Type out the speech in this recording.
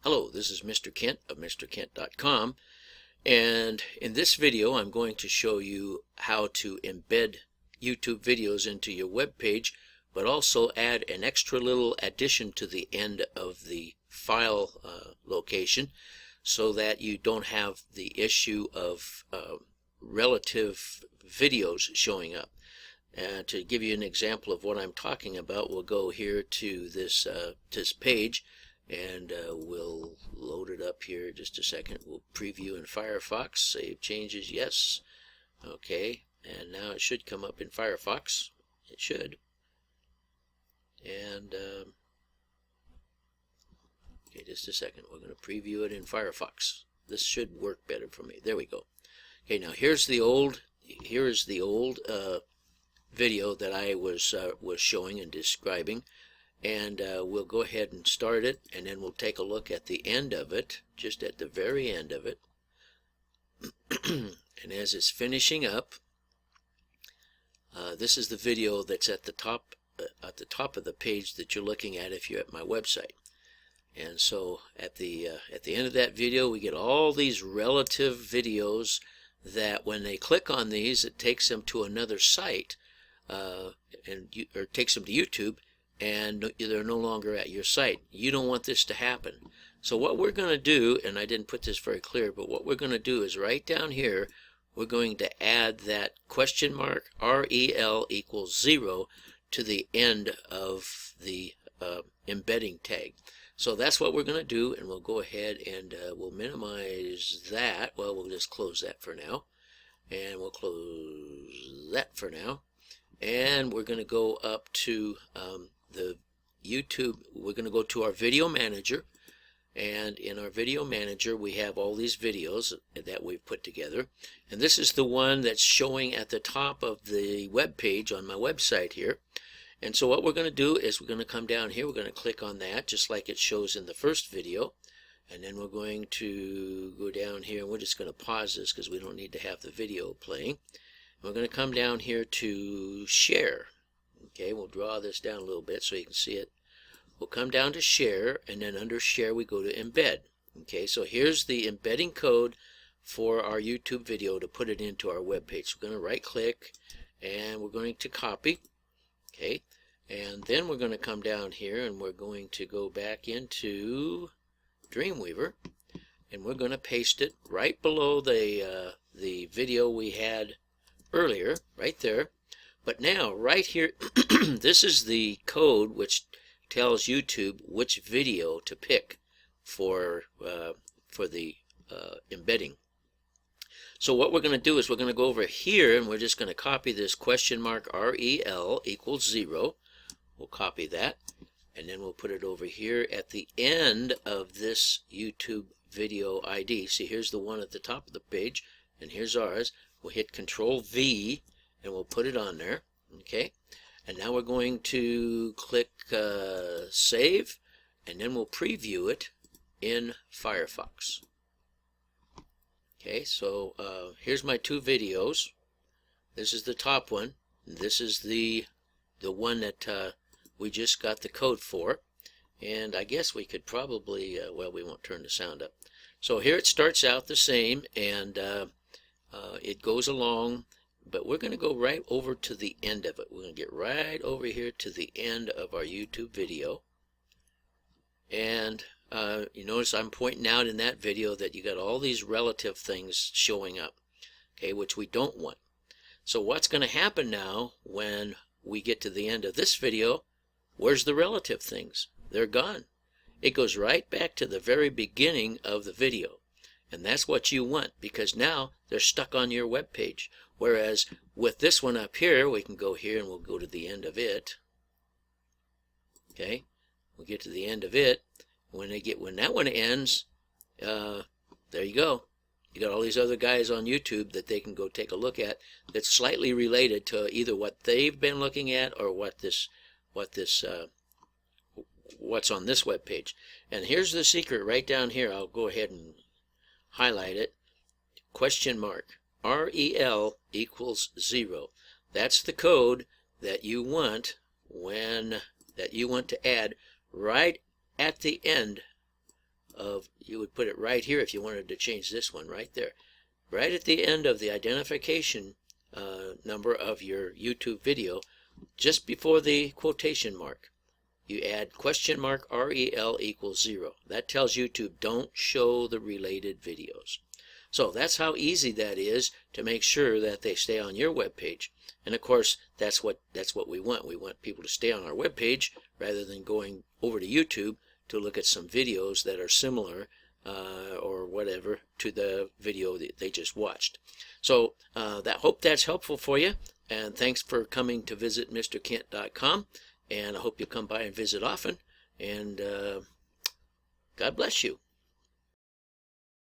Hello, this is Mr. Kent of MrKent.com, and in this video I'm going to show you how to embed YouTube videos into your web page, but also add an extra little addition to the end of the file location so that you don't have the issue of relative videos showing up. To give you an example of what I'm talking about, we'll go here to this page, and we'll load it up here just a second. We'll preview in Firefox, save changes, yes. Okay, and now it should come up in Firefox. It should. And okay, just a second. We're going to preview it in Firefox. This should work better for me. There we go. Okay, now here is the old video that I was showing and describing, and we'll go ahead and start it, and then we'll take a look at the end of it, just at the very end of it. And as it's finishing up, this is the video that's at the top of the page that you're looking at if you're at my website. And so at the end of that video, we get all these relative videos that when they click on these, it takes them to another site, or takes them to YouTube, and they're no longer at your site. You don't want this to happen. So what we're going to do, and I didn't put this very clear, but what we're going to do is right down here, we're going to add that question mark REL equals 0 to the end of the embedding tag. So that's what we're going to do, and we'll go ahead and we'll minimize that. Well, we'll just close that for now, and we'll close that for now. And we're going to go up to the YouTube. We're going to go to our video manager, and in our video manager we have all these videos that we've put together, and this is the one that's showing at the top of the web page on my website here. And so what we're going to do is we're going to come down here, we're going to click on that just like it shows in the first video, and then we're going to go down here, and we're just going to pause this because we don't need to have the video playing. We're going to come down here to share. Okay, we'll draw this down a little bit so you can see it. We'll come down to share, and then under share we go to embed. Okay, so here's the embedding code for our YouTube video to put it into our web page. We're going to right click, and we're going to copy. Okay, and then we're going to come down here, and we're going to go back into Dreamweaver, and we're going to paste it right below the video we had earlier, right there. But now right here, this is the code which tells YouTube which video to pick for the embedding. So what we're going to do is we're going to go over here, and we're just going to copy this question mark REL equals 0. We'll copy that, and then we'll put it over here at the end of this YouTube video ID. See, here's the one at the top of the page, and here's ours. We'll hit Control V, and we'll put it on there. Okay, and now we're going to click Save, and then we'll preview it in Firefox. Okay, so here's my two videos. This is the top one, and this is the one that we just got the code for. And I guess we could probably, well, we won't turn the sound up. So here it starts out the same, and it goes along, but we're going to go right over to the end of it. We're going to get right over here to the end of our YouTube video. And you notice I'm pointing out in that video that you got all these relative things showing up, okay, which we don't want. So what's going to happen now when we get to the end of this video? Where's the relative things? They're gone. It goes right back to the very beginning of the video. And that's what you want, because now they're stuck on your web page. Whereas with this one up here, we can go here and we'll go to the end of it. Okay, we'll get to the end of it. When that one ends, there you go. You got all these other guys on YouTube that they can go take a look at. That's slightly related to either what they've been looking at or what's on this web page. And here's the secret right down here. I'll go ahead and highlight it. Question mark REL equals 0. That's the code that you want to add right at the end of, you would put it right here if you wanted to change this one right there. Right at the end of the identification number of your YouTube video, just before the quotation mark, you add question mark REL equals 0. That tells YouTube don't show the related videos. So that's how easy that is to make sure that they stay on your web page. And of course, that's what we want. We want people to stay on our web page rather than going over to YouTube to look at some videos that are similar or whatever to the video that they just watched. So hope that's helpful for you. And thanks for coming to visit MrKent.com. And I hope you come by and visit often. And God bless you.